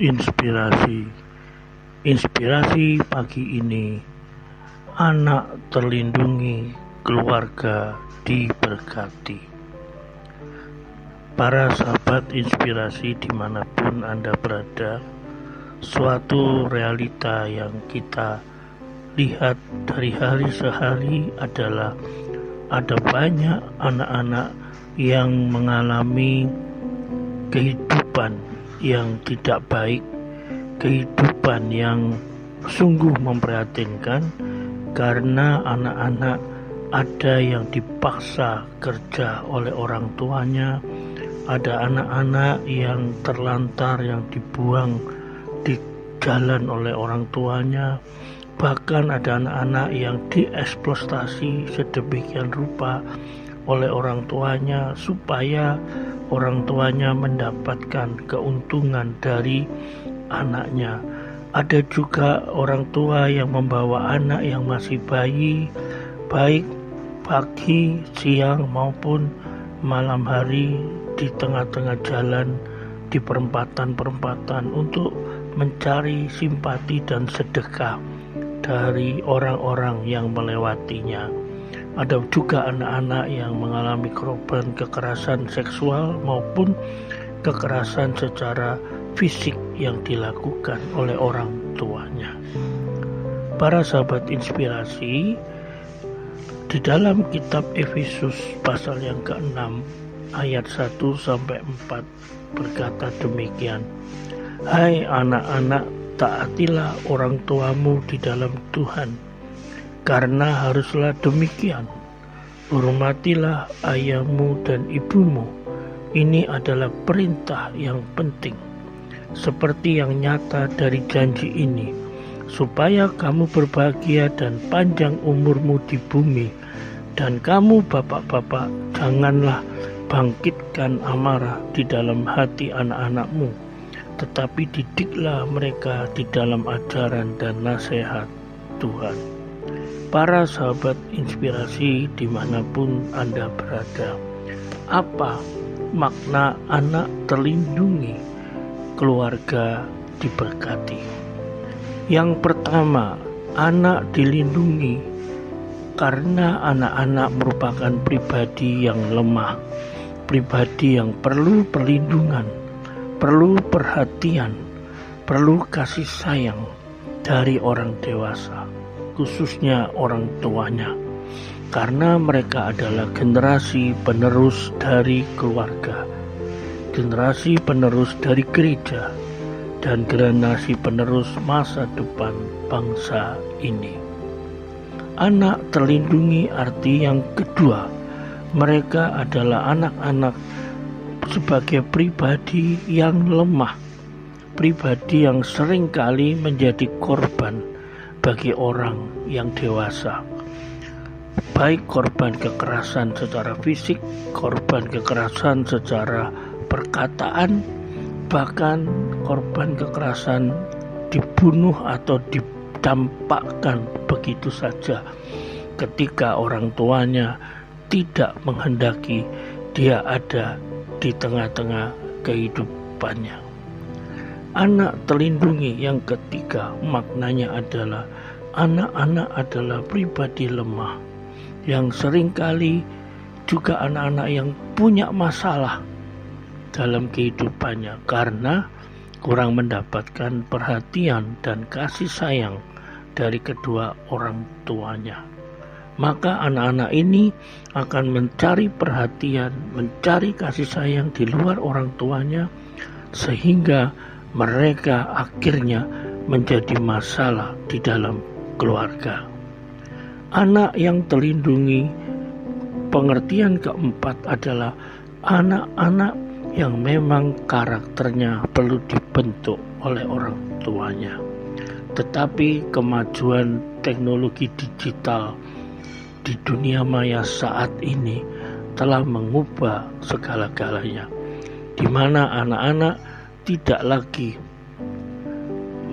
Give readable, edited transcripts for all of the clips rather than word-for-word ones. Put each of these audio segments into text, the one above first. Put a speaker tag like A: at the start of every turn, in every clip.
A: Inspirasi. Inspirasi pagi ini, anak terlindungi, keluarga diberkati. Para sahabat inspirasi dimanapun Anda berada, suatu realita yang kita lihat dari hari sehari adalah ada banyak anak-anak yang mengalami kehidupan yang tidak baik, kehidupan yang sungguh memprihatinkan, karena anak-anak ada yang dipaksa kerja oleh orang tuanya, ada anak-anak yang terlantar, yang dibuang di jalan oleh orang tuanya, bahkan ada anak-anak yang dieksploitasi sedemikian rupa oleh orang tuanya supaya orang tuanya mendapatkan keuntungan dari anaknya. Ada juga orang tua yang membawa anak yang masih bayi, baik pagi, siang maupun malam hari, di tengah-tengah jalan, di perempatan-perempatan untuk mencari simpati dan sedekah dari orang-orang yang melewatinya. Ada juga anak-anak yang mengalami korban kekerasan seksual maupun kekerasan secara fisik yang dilakukan oleh orang tuanya. Para sahabat inspirasi, di dalam kitab Efesus pasal yang ke-6 ayat 1-4 berkata demikian: "Hai anak-anak, taatilah orang tuamu di dalam Tuhan, karena haruslah demikian. Hormatilah ayahmu dan ibumu. Ini adalah perintah yang penting, seperti yang nyata dari janji ini, supaya kamu berbahagia dan panjang umurmu di bumi. Dan kamu bapak-bapak, janganlah bangkitkan amarah di dalam hati anak-anakmu, tetapi didiklah mereka di dalam ajaran dan nasihat Tuhan." Para sahabat inspirasi dimanapun Anda berada, apa makna anak terlindungi, keluarga diberkati? Yang pertama, anak dilindungi karena anak-anak merupakan pribadi yang lemah, pribadi yang perlu perlindungan, perlu perhatian, perlu kasih sayang dari orang dewasa, khususnya orang tuanya, karena mereka adalah generasi penerus dari keluarga, generasi penerus dari gereja, dan generasi penerus masa depan bangsa ini. Anak terlindungi arti yang kedua, mereka adalah anak-anak sebagai pribadi yang lemah, pribadi yang seringkali menjadi korban bagi orang yang dewasa, baik korban kekerasan secara fisik, korban kekerasan secara perkataan, bahkan korban kekerasan dibunuh atau didampakkan begitu saja ketika orang tuanya tidak menghendaki dia ada di tengah-tengah kehidupannya. Anak terlindungi yang ketiga, maknanya adalah anak-anak adalah pribadi lemah yang seringkali juga anak-anak yang punya masalah dalam kehidupannya karena kurang mendapatkan perhatian dan kasih sayang dari kedua orang tuanya. Maka anak-anak ini akan mencari perhatian, mencari kasih sayang di luar orang tuanya, sehingga mereka akhirnya menjadi masalah di dalam keluarga. Anak yang terlindungi, pengertian keempat adalah anak-anak yang memang karakternya perlu dibentuk oleh orang tuanya. Tetapi kemajuan teknologi digital di dunia maya saat ini telah mengubah segala-galanya, di mana anak-anak tidak lagi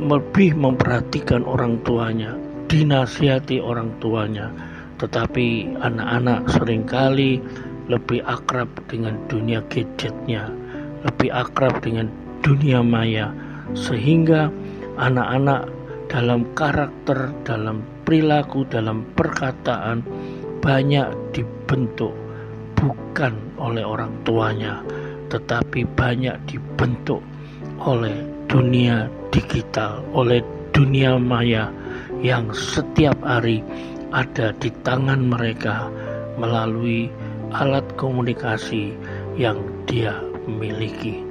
A: lebih memperhatikan orang tuanya, dinasihati orang tuanya, tetapi anak-anak seringkali lebih akrab dengan dunia gadgetnya, lebih akrab dengan dunia maya, sehingga anak-anak dalam karakter, dalam perilaku, dalam perkataan banyak dibentuk bukan oleh orang tuanya, tetapi banyak dibentuk oleh dunia digital, oleh dunia maya yang setiap hari ada di tangan mereka melalui alat komunikasi yang dia miliki.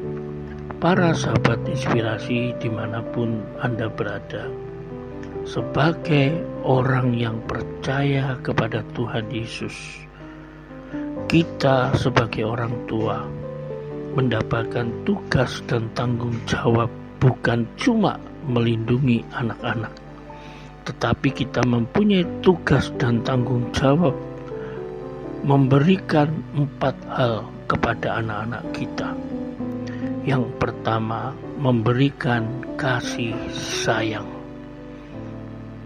A: Para sahabat inspirasi dimanapun Anda berada, sebagai orang yang percaya kepada Tuhan Yesus, kita sebagai orang tua mendapatkan tugas dan tanggung jawab bukan cuma melindungi anak-anak, tetapi kita mempunyai tugas dan tanggung jawab memberikan 4 hal kepada anak-anak kita. Yang pertama, memberikan kasih sayang.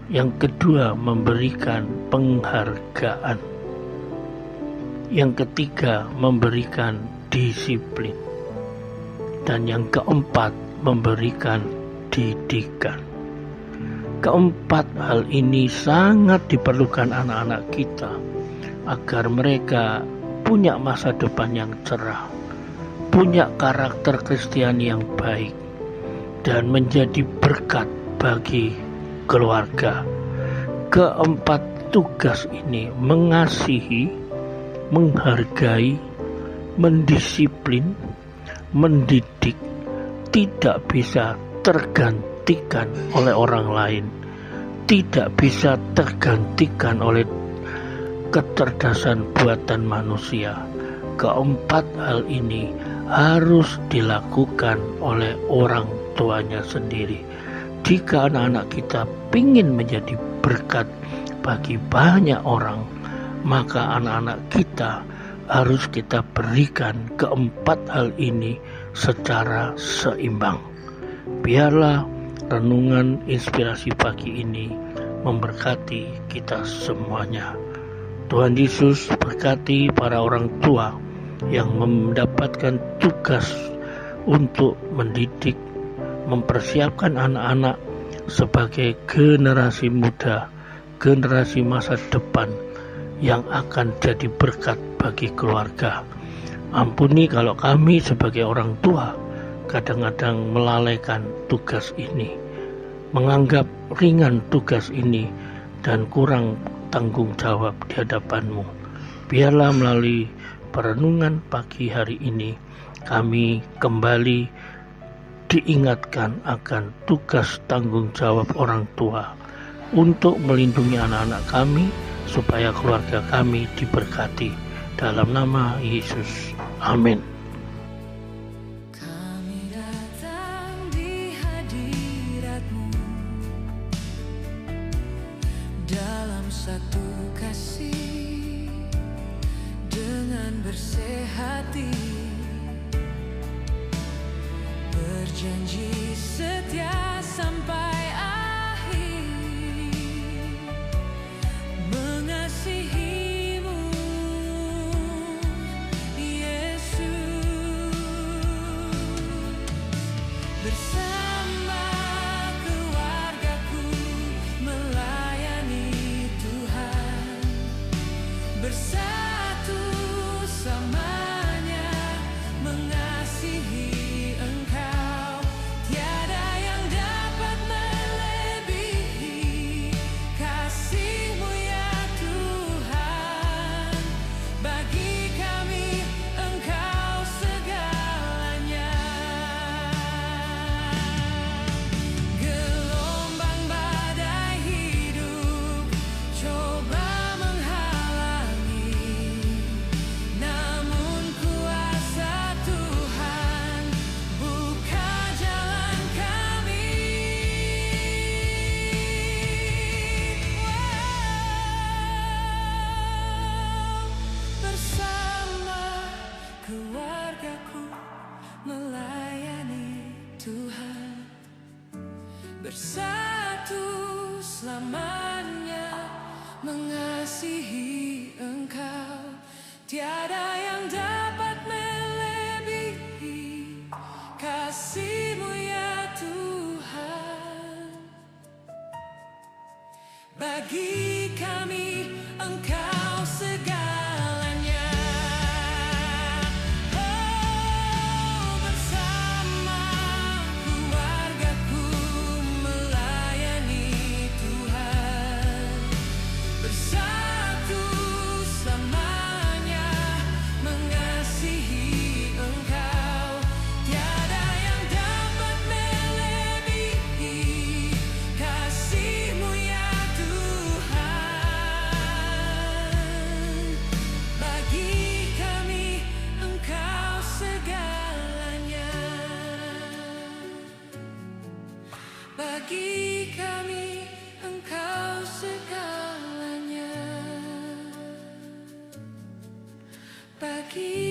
A: Yang kedua, memberikan penghargaan. Yang ketiga, memberikan disiplin. Dan yang keempat, memberikan didikan. Keempat hal ini sangat diperlukan anak-anak kita agar mereka punya masa depan yang cerah, punya karakter Kristiani yang baik, dan menjadi berkat bagi keluarga. Keempat tugas ini mengasihi, menghargai, mendisiplin, mendidik tidak bisa tergantikan oleh orang lain, tidak bisa tergantikan oleh kecerdasan buatan manusia. Keempat hal ini harus dilakukan oleh orang tuanya sendiri. Jika anak-anak kita ingin menjadi berkat bagi banyak orang, maka anak-anak kita harus kita berikan keempat hal ini secara seimbang. Biarlah renungan inspirasi pagi ini memberkati kita semuanya. Tuhan Yesus berkati para orang tua yang mendapatkan tugas untuk mendidik, mempersiapkan anak-anak sebagai generasi muda, generasi masa depan yang akan jadi berkat bagi keluarga. Ampuni kalau kami sebagai orang tua kadang-kadang melalaikan tugas ini, menganggap ringan tugas ini, dan kurang tanggung jawab di hadapan-Mu. Biarlah melalui perenungan pagi hari ini kami kembali diingatkan akan tugas tanggung jawab orang tua untuk melindungi anak-anak kami supaya keluarga kami diberkati. Dalam nama Yesus. Amin.
B: Dalam satu kasih dengan bersih hati, berjanji setia sampai akhir, mengasihimu Yesus, bersama keluargaku melayani Tuhan, bersatu selamanya mengasihi Engkau. Tiada yang dapat melebihi kasih-Mu ya Tuhan. Bagi kami Engkau segalanya. Gelombang badai hidup coba menghalangi, namun kuasa Tuhan buka jalan kami. Bersama keluargaku melayani Tuhan, bersatu selamanya mengasihi Engkau. Tiada yang dapat melebihi kasih-Mu ya Tuhan. Bagi kami Engkau segalanya. Oh, bersama keluargaku melayani Tuhan, bersatu selamanya mengasihi Engkau. Tiada yang dapat melebihi kasih-Mu ya Tuhan. Bagi kami Engkau segalanya. Bagi kami Engkau segalanya. Bagi